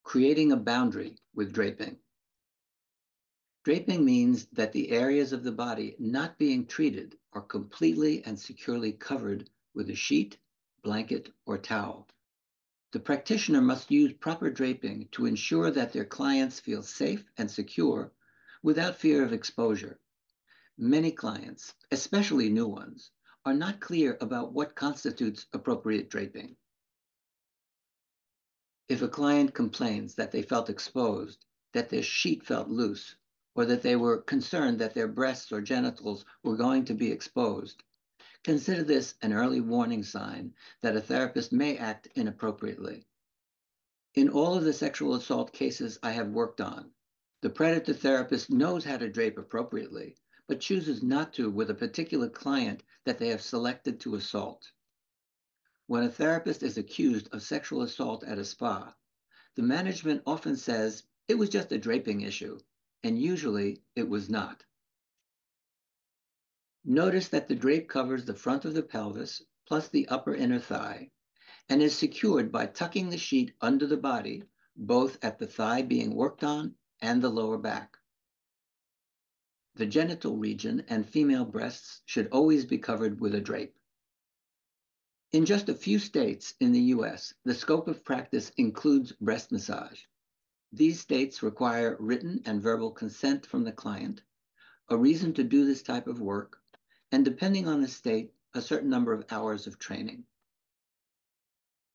Creating a boundary with draping. Draping means that the areas of the body not being treated are completely and securely covered with a sheet, blanket, or towel. The practitioner must use proper draping to ensure that their clients feel safe and secure without fear of exposure. Many clients, especially new ones, are not clear about what constitutes appropriate draping. If a client complains that they felt exposed, that their sheet felt loose, or that they were concerned that their breasts or genitals were going to be exposed, consider this an early warning sign that a therapist may act inappropriately. In all of the sexual assault cases I have worked on, the predator therapist knows how to drape appropriately, but chooses not to with a particular client that they have selected to assault. When a therapist is accused of sexual assault at a spa, the management often says it was just a draping issue, and usually it was not. Notice that the drape covers the front of the pelvis plus the upper inner thigh and is secured by tucking the sheet under the body, both at the thigh being worked on and the lower back. The genital region and female breasts should always be covered with a drape. In just a few states in the US, the scope of practice includes breast massage. These states require written and verbal consent from the client, a reason to do this type of work, and depending on the state, a certain number of hours of training.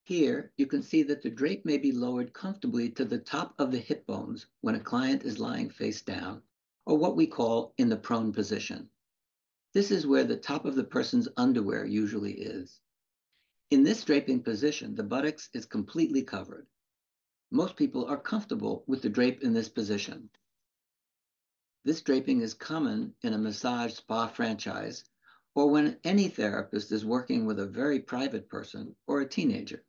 Here, you can see that the drape may be lowered comfortably to the top of the hip bones when a client is lying face down, or what we call in the prone position. This is where the top of the person's underwear usually is. In this draping position, the buttocks is completely covered. Most people are comfortable with the drape in this position. This draping is common in a massage spa franchise or when any therapist is working with a very private person or a teenager.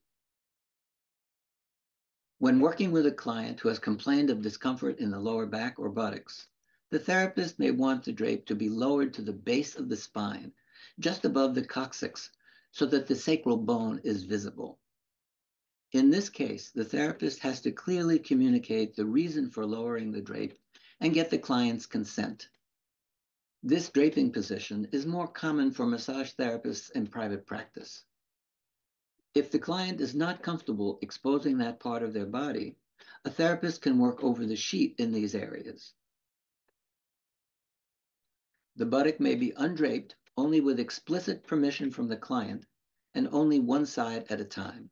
When working with a client who has complained of discomfort in the lower back or buttocks, the therapist may want the drape to be lowered to the base of the spine, just above the coccyx, so that the sacral bone is visible. In this case, the therapist has to clearly communicate the reason for lowering the drape and get the client's consent. This draping position is more common for massage therapists in private practice. If the client is not comfortable exposing that part of their body, a therapist can work over the sheet in these areas. The buttock may be undraped only with explicit permission from the client and only one side at a time.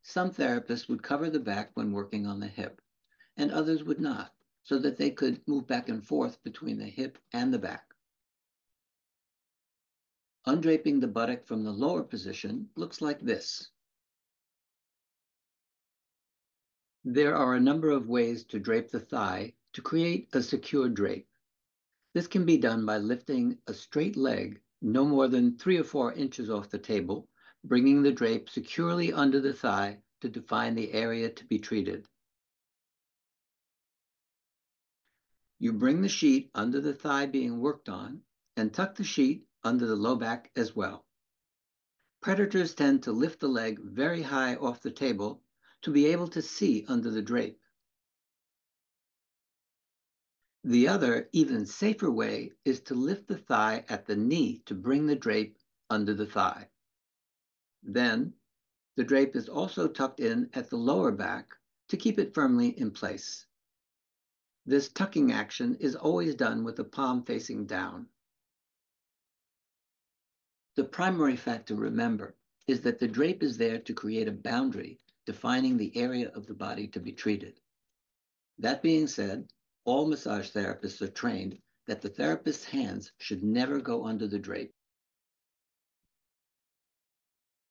Some therapists would cover the back when working on the hip, and others would not, so that they could move back and forth between the hip and the back. Undraping the buttock from the lower position looks like this. There are a number of ways to drape the thigh to create a secure drape. This can be done by lifting a straight leg no more than 3 or 4 inches off the table, bringing the drape securely under the thigh to define the area to be treated. You bring the sheet under the thigh being worked on and tuck the sheet under the low back as well. Predators tend to lift the leg very high off the table to be able to see under the drape. The other, even safer way is to lift the thigh at the knee to bring the drape under the thigh. Then, the drape is also tucked in at the lower back to keep it firmly in place. This tucking action is always done with the palm facing down. The primary fact to remember is that the drape is there to create a boundary defining the area of the body to be treated. That being said, all massage therapists are trained that the therapist's hands should never go under the drape.